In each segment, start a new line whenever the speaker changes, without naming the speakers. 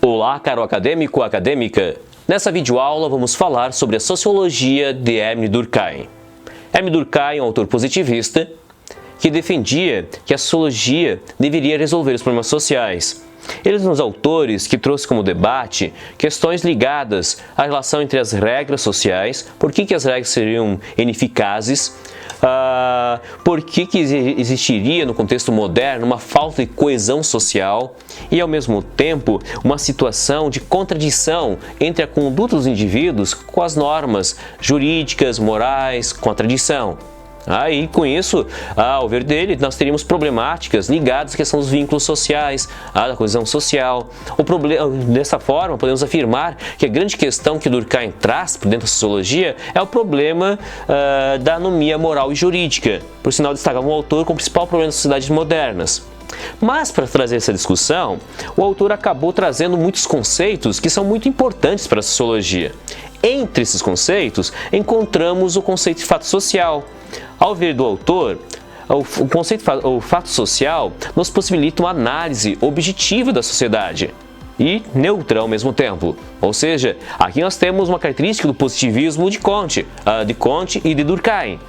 Olá, caro acadêmico ou acadêmica! Nessa videoaula vamos falar sobre a sociologia de Émile Durkheim. Émile Durkheim é um autor positivista que defendia que a sociologia deveria resolver os problemas sociais. Ele é um dos autores que trouxe como debate questões ligadas à relação entre as regras sociais, por que as regras seriam ineficazes, por que existiria no contexto moderno uma falta de coesão social e, ao mesmo tempo, uma situação de contradição entre a conduta dos indivíduos com as normas jurídicas, morais, com a tradição. E com isso, ao ver dele, nós teríamos problemáticas ligadas à questão dos vínculos sociais, à coesão social. Dessa forma, podemos afirmar que a grande questão que Durkheim traz por dentro da sociologia é o problema da anomia moral e jurídica. Por sinal, destacava um autor como principal problema das sociedades modernas. Mas, para trazer essa discussão, o autor acabou trazendo muitos conceitos que são muito importantes para a sociologia. Entre esses conceitos, encontramos o conceito de fato social. Ao ver do autor, o fato social nos possibilita uma análise objetiva da sociedade e neutra ao mesmo tempo. Ou seja, aqui nós temos uma característica do positivismo de Comte e de Durkheim.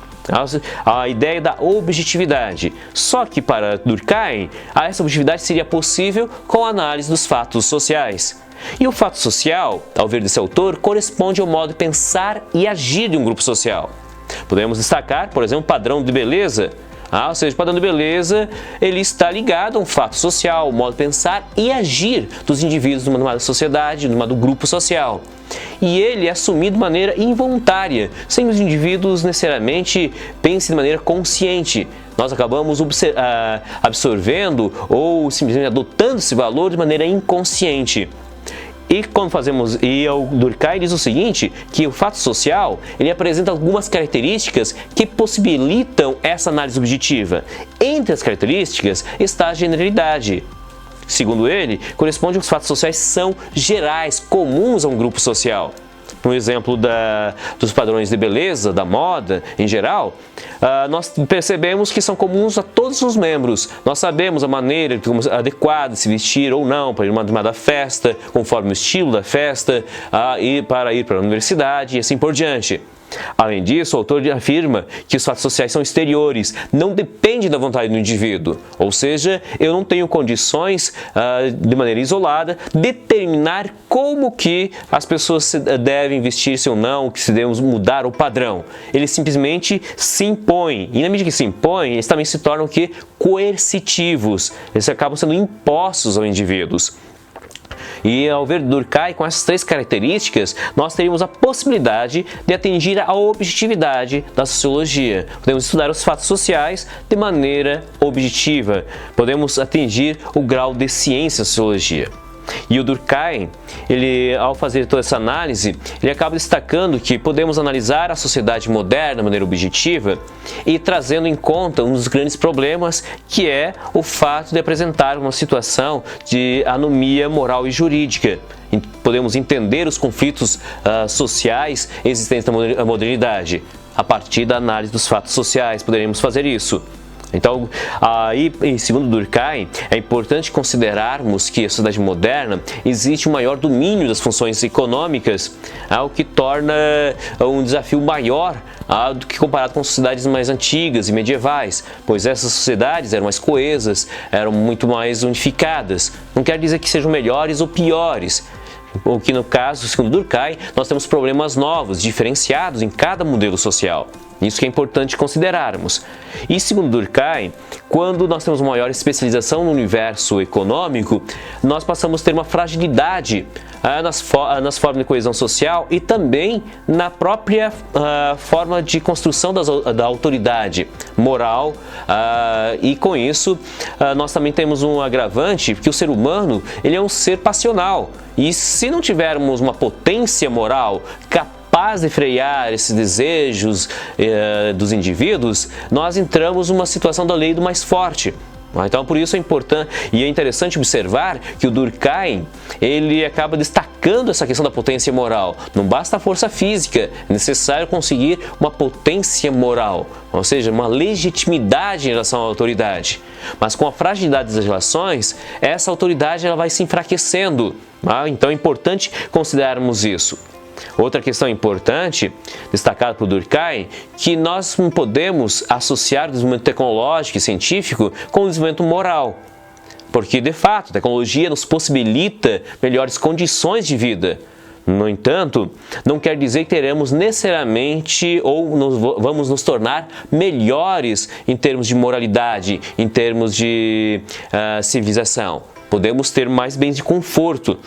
A ideia da objetividade. Só que para Durkheim, essa objetividade seria possível com a análise dos fatos sociais. E o fato social, ao ver desse autor, corresponde ao modo de pensar e agir de um grupo social. Podemos destacar, por exemplo, o padrão de beleza. Ou seja, o padrão de beleza ele está ligado a um fato social, o modo de pensar e agir dos indivíduos de uma determinada sociedade, de um grupo social. E ele é assumido de maneira involuntária, sem os indivíduos necessariamente pensem de maneira consciente. Nós acabamos absorvendo ou simplesmente adotando esse valor de maneira inconsciente. E o Durkheim diz o seguinte, que o fato social ele apresenta algumas características que possibilitam essa análise objetiva. Entre as características está a generalidade. Segundo ele, corresponde aos fatos sociais são gerais, comuns a um grupo social. No exemplo dos padrões de beleza, da moda em geral, nós percebemos que são comuns a todos os membros. Nós sabemos a maneira adequada de se vestir ou não para ir a uma determinada festa, conforme o estilo da festa, para ir para a universidade e assim por diante. Além disso, o autor afirma que os fatos sociais são exteriores, não dependem da vontade do indivíduo. Ou seja, eu não tenho condições, de maneira isolada, determinar como que as pessoas devem vestir-se ou não, que se devemos mudar o padrão. Eles simplesmente se impõem. E na medida que se impõem, eles também se tornam coercitivos. Eles acabam sendo impostos aos indivíduos. E ao ver Durkheim com essas três características, nós teríamos a possibilidade de atingir a objetividade da sociologia. Podemos estudar os fatos sociais de maneira objetiva. Podemos atingir o grau de ciência da sociologia. E o Durkheim, ao fazer toda essa análise, ele acaba destacando que podemos analisar a sociedade moderna de maneira objetiva e trazendo em conta um dos grandes problemas, que é o fato de apresentar uma situação de anomia moral e jurídica. Podemos entender os conflitos sociais existentes na modernidade. A partir da análise dos fatos sociais, poderemos fazer isso. Então, segundo Durkheim, é importante considerarmos que a sociedade moderna existe um maior domínio das funções econômicas, o que torna um desafio maior do que comparado com sociedades mais antigas e medievais, pois essas sociedades eram mais coesas, eram muito mais unificadas. Não quer dizer que sejam melhores ou piores. O que no caso, segundo Durkheim, nós temos problemas novos, diferenciados em cada modelo social. Isso que é importante considerarmos. E segundo Durkheim, quando nós temos maior especialização no universo econômico, nós passamos a ter uma fragilidade nas formas de coesão social e também na própria forma de construção da autoridade moral. E com isso, nós também temos um agravante, que o ser humano ele é um ser passional. E se não tivermos uma potência moral capaz de frear esses desejos dos indivíduos, nós entramos numa situação da lei do mais forte. Então, por isso é importante e é interessante observar que o Durkheim, ele acaba destacando essa questão da potência moral. Não basta a força física, é necessário conseguir uma potência moral, ou seja, uma legitimidade em relação à autoridade. Mas com a fragilidade das relações, essa autoridade ela vai se enfraquecendo. Então é importante considerarmos isso. Outra questão importante, destacada por Durkheim, que nós não podemos associar o desenvolvimento tecnológico e científico com o desenvolvimento moral. Porque, de fato, a tecnologia nos possibilita melhores condições de vida. No entanto, não quer dizer que teremos necessariamente ou vamos nos tornar melhores em termos de moralidade, em termos de civilização. Podemos ter mais bens de conforto.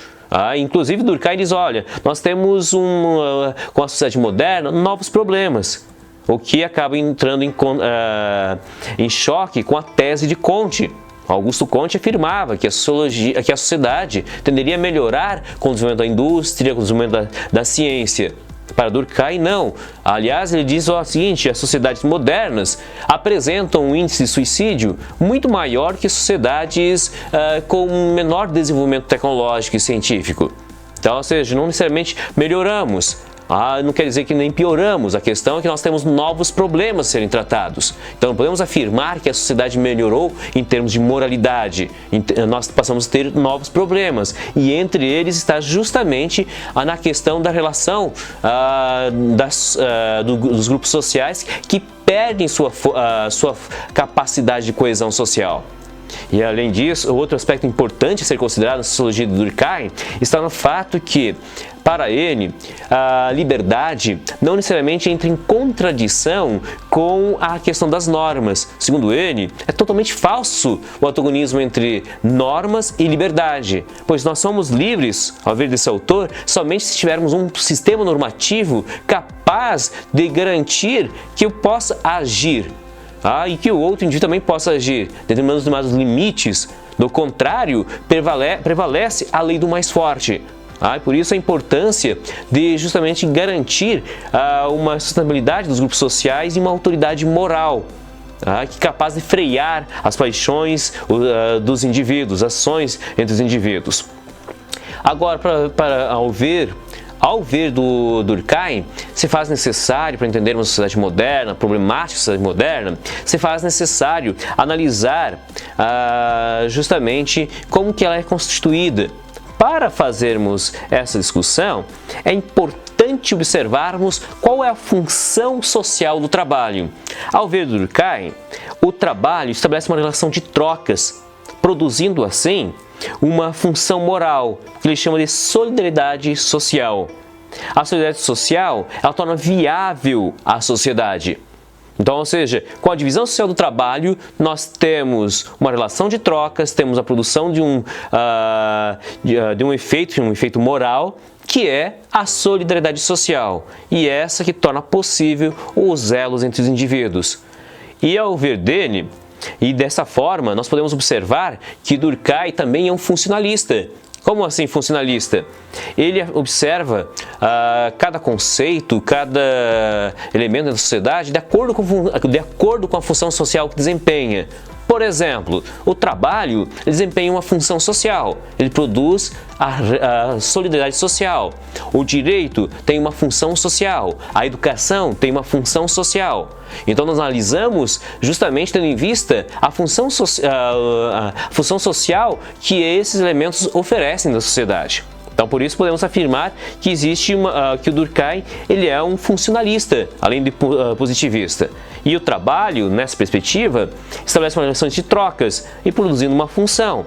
Inclusive Durkheim diz, olha, nós temos com a sociedade moderna novos problemas, o que acaba entrando em choque com a tese de Comte. Augusto Comte afirmava que a sociedade tenderia a melhorar com o desenvolvimento da indústria, com o desenvolvimento da ciência. Para Durkheim, não. Aliás, ele diz o seguinte, as sociedades modernas apresentam um índice de suicídio muito maior que sociedades com menor desenvolvimento tecnológico e científico. Então, ou seja, não necessariamente melhoramos. Não quer dizer que nem pioramos, a questão é que nós temos novos problemas a serem tratados. Então não podemos afirmar que a sociedade melhorou em termos de moralidade, nós passamos a ter novos problemas e entre eles está justamente na questão da relação dos grupos sociais que perdem sua capacidade de coesão social. E além disso, outro aspecto importante a ser considerado na sociologia de Durkheim está no fato que, para ele, a liberdade não necessariamente entra em contradição com a questão das normas. Segundo ele, é totalmente falso o antagonismo entre normas e liberdade, pois nós somos livres, ao ver desse autor, somente se tivermos um sistema normativo capaz de garantir que eu possa agir. E que o outro indivíduo também possa agir, determinados limites. Do contrário, prevalece a lei do mais forte. Por isso a importância de justamente garantir uma sustentabilidade dos grupos sociais e uma autoridade moral, que é capaz de frear as paixões dos indivíduos, ações entre os indivíduos. Agora, ao ver do Durkheim, se faz necessário, para entendermos a sociedade moderna, a problemática da sociedade moderna, se faz necessário analisar justamente como que ela é constituída. Para fazermos essa discussão, é importante observarmos qual é a função social do trabalho. Ao ver Durkheim, o trabalho estabelece uma relação de trocas, produzindo assim uma função moral, que ele chama de solidariedade social. A solidariedade social, ela torna viável a sociedade. Então, ou seja, com a divisão social do trabalho, nós temos uma relação de trocas, temos a produção de um efeito moral, que é a solidariedade social. E essa que torna possível os elos entre os indivíduos. E ao ver dele, e dessa forma, nós podemos observar que Durkheim também é um funcionalista. Como assim funcionalista? Ele observa cada conceito, cada elemento da sociedade de acordo com a função social que desempenha. Por exemplo, o trabalho desempenha uma função social, ele produz a solidariedade social. O direito tem uma função social, a educação tem uma função social. Então nós analisamos justamente tendo em vista a função social que esses elementos oferecem na sociedade. Então, por isso podemos afirmar que que o Durkheim ele é um funcionalista, além de positivista. E o trabalho, nessa perspectiva, estabelece uma relação de trocas e produzindo uma função,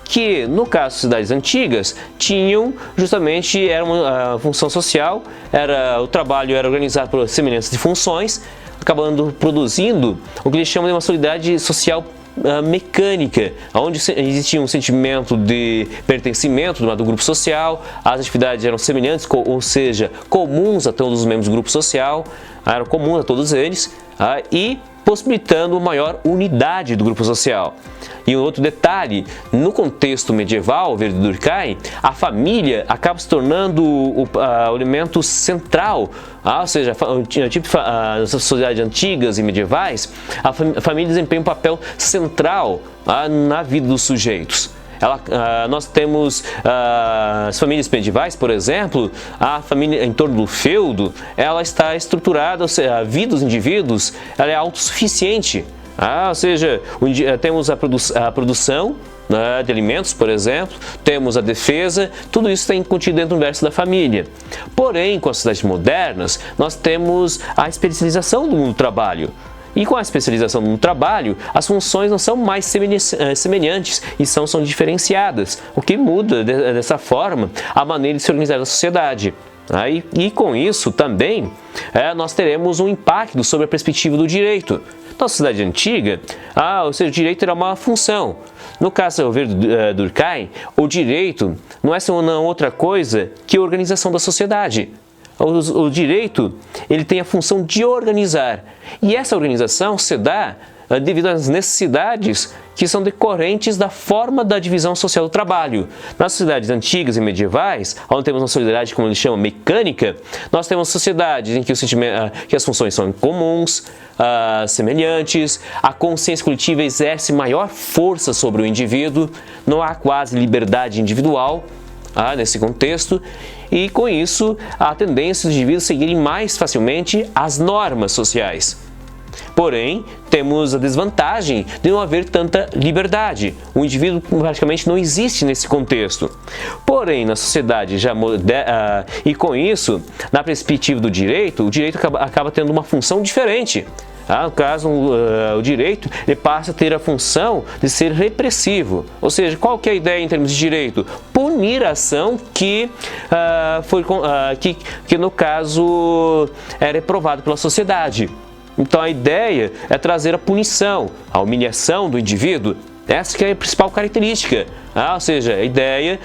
que no caso das sociedades antigas tinham justamente a função social, o trabalho era organizado por semelhanças de funções, acabando produzindo o que eles chamam de uma solidariedade social mecânica, onde existia um sentimento de pertencimento do grupo social, as atividades eram semelhantes, ou seja, comuns a todos os membros do grupo social, eram comuns a todos eles, e possibilitando uma maior unidade do grupo social. E um outro detalhe, no contexto medieval, ao ver Durkheim, a família acaba se tornando o elemento central, ou seja, nas sociedades antigas e medievais, a família desempenha um papel central na vida dos sujeitos. Nós temos as famílias medievais, por exemplo, a família em torno do feudo, ela está estruturada, ou seja, a vida dos indivíduos ela é autossuficiente. Ou seja, temos a produção de alimentos, por exemplo, temos a defesa, tudo isso está contido dentro do universo da família. Porém, com as sociedades modernas, nós temos a especialização do mundo do trabalho. E com a especialização no trabalho, as funções não são mais semelhantes e são diferenciadas, o que muda dessa forma a maneira de se organizar a sociedade. E com isso também nós teremos um impacto sobre a perspectiva do direito. Na sociedade antiga, o direito era uma função. No caso ao ver Durkheim, o direito não é outra coisa que a organização da sociedade. O direito ele tem a função de organizar, e essa organização se dá devido às necessidades que são decorrentes da forma da divisão social do trabalho. Nas sociedades antigas e medievais, onde temos uma sociedade, como eles chamam, mecânica, nós temos sociedades em que as funções são comuns, semelhantes, a consciência coletiva exerce maior força sobre o indivíduo, não há quase liberdade individual nesse contexto, e com isso a tendência dos indivíduos seguirem mais facilmente as normas sociais. Porém, temos a desvantagem de não haver tanta liberdade. O indivíduo praticamente não existe nesse contexto. Porém, na sociedade já moderna, e com isso, na perspectiva do direito, o direito acaba tendo uma função diferente. No caso, o direito ele passa a ter a função de ser repressivo. Ou seja, qual que é a ideia em termos de direito? Punir a ação que no caso é reprovada pela sociedade. Então a ideia é trazer a punição, a humilhação do indivíduo. Essa que é a principal característica, ou seja, a ideia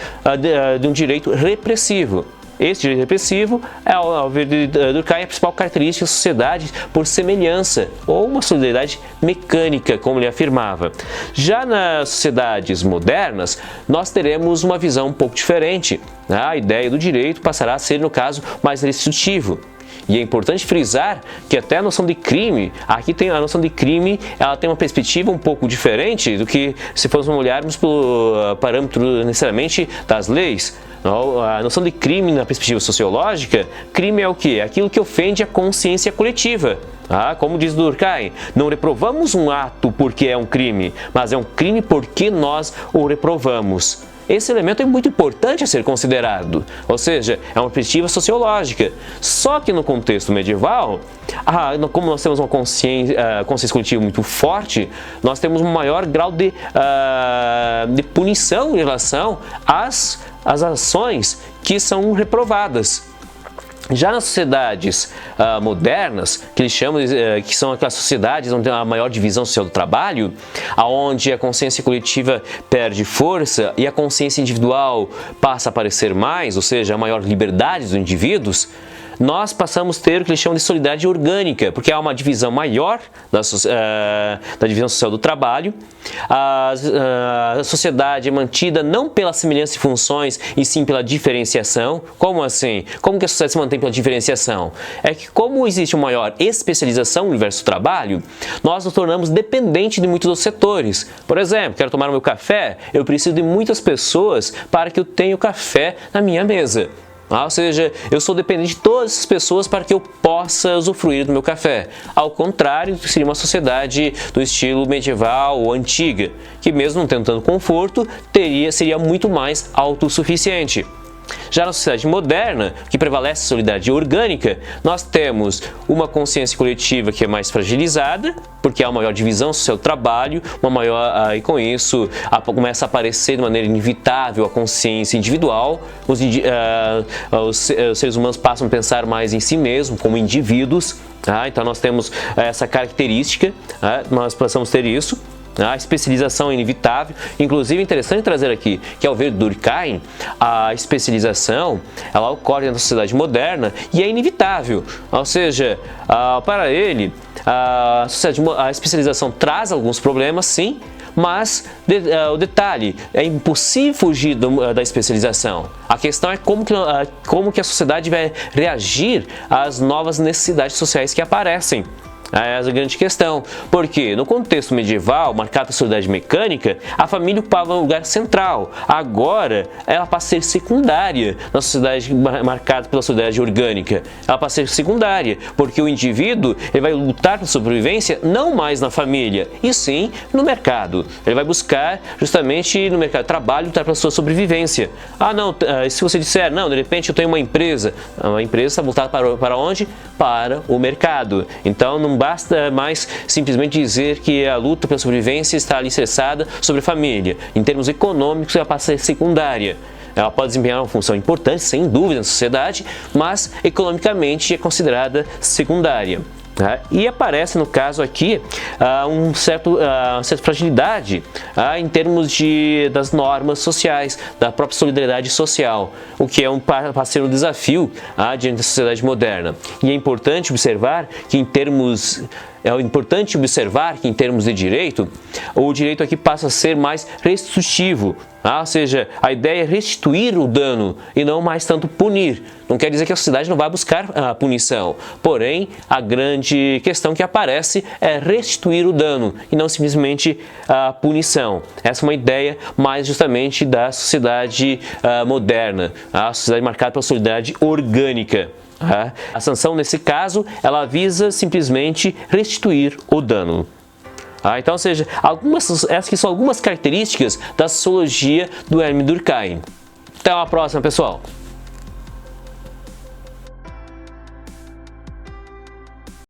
de um direito repressivo. Esse direito repressivo, ao ver Durkheim, é a principal característica da sociedade por semelhança, ou uma solidariedade mecânica, como ele afirmava. Já nas sociedades modernas, nós teremos uma visão um pouco diferente. A ideia do direito passará a ser, no caso, mais restritivo. E é importante frisar que até a noção de crime, aqui tem a noção de crime, ela tem uma perspectiva um pouco diferente do que se fôssemos olharmos pelo parâmetro necessariamente das leis. A noção de crime na perspectiva sociológica, crime é o quê? É aquilo que ofende a consciência coletiva. Como diz Durkheim, não reprovamos um ato porque é um crime, mas é um crime porque nós o reprovamos. Esse elemento é muito importante a ser considerado, ou seja, é uma perspectiva sociológica. Só que no contexto medieval, como nós temos uma consciência coletiva muito forte, nós temos um maior grau de punição em relação às ações que são reprovadas. Já nas sociedades modernas, que eles chamam que são aquelas sociedades onde tem a maior divisão social do trabalho, onde a consciência coletiva perde força e a consciência individual passa a aparecer mais, ou seja, a maior liberdade dos indivíduos, nós passamos a ter o que eles chamam de solidariedade orgânica, porque há uma divisão maior da divisão social do trabalho. A sociedade é mantida não pela semelhança de funções, e sim pela diferenciação. Como assim? Como que a sociedade se mantém pela diferenciação? É que como existe uma maior especialização no universo do trabalho, nós nos tornamos dependentes de muitos dos setores. Por exemplo, quero tomar o meu café, eu preciso de muitas pessoas para que eu tenha o café na minha mesa. Ou seja, eu sou dependente de todas essas pessoas para que eu possa usufruir do meu café. Ao contrário, seria uma sociedade do estilo medieval ou antiga, que mesmo não tendo tanto conforto, seria muito mais autossuficiente. Já na sociedade moderna, que prevalece a solidariedade orgânica, nós temos uma consciência coletiva que é mais fragilizada, porque há uma maior divisão social do trabalho, e com isso começa a aparecer de maneira inevitável a consciência individual, os seres humanos passam a pensar mais em si mesmos, como indivíduos, então nós temos essa característica, nós passamos a ter isso. A especialização é inevitável, inclusive é interessante trazer aqui que ao ver Durkheim, a especialização ela ocorre na sociedade moderna e é inevitável, ou seja, para ele a especialização traz alguns problemas, sim, mas o detalhe, é impossível fugir da especialização. A questão é como que a sociedade vai reagir às novas necessidades sociais que aparecem. Essa é a grande questão, porque no contexto medieval, marcado pela sociedade mecânica, a família ocupava um lugar central. Agora, ela passa a ser secundária na sociedade marcada pela sociedade orgânica. Ela passa a ser secundária, porque o indivíduo ele vai lutar pela sobrevivência não mais na família, e sim no mercado. Ele vai buscar justamente no mercado de trabalho lutar pela sua sobrevivência. Se você disser, não, de repente eu tenho uma empresa está voltada para onde? Para o mercado. Então, não basta mais simplesmente dizer que a luta pela sobrevivência está alicerçada sobre a família. Em termos econômicos, ela passa a ser secundária. Ela pode desempenhar uma função importante, sem dúvida, na sociedade, mas economicamente é considerada secundária. E aparece, no caso aqui, uma certa fragilidade em termos das normas sociais, da própria solidariedade social, o que passa a ser um desafio diante da sociedade moderna. E é importante observar que, em termos de direito, o direito aqui passa a ser mais restritivo, ou seja, a ideia é restituir o dano e não mais tanto punir. Não quer dizer que a sociedade não vai buscar a punição, porém, a grande questão que aparece é restituir o dano e não simplesmente a punição. Essa é uma ideia mais justamente da sociedade moderna, a sociedade marcada pela solidariedade orgânica. A sanção, nesse caso, ela visa simplesmente restituir o dano. Então, ou seja, essas que são algumas características da sociologia do Hermes Durkheim. Até a próxima, pessoal!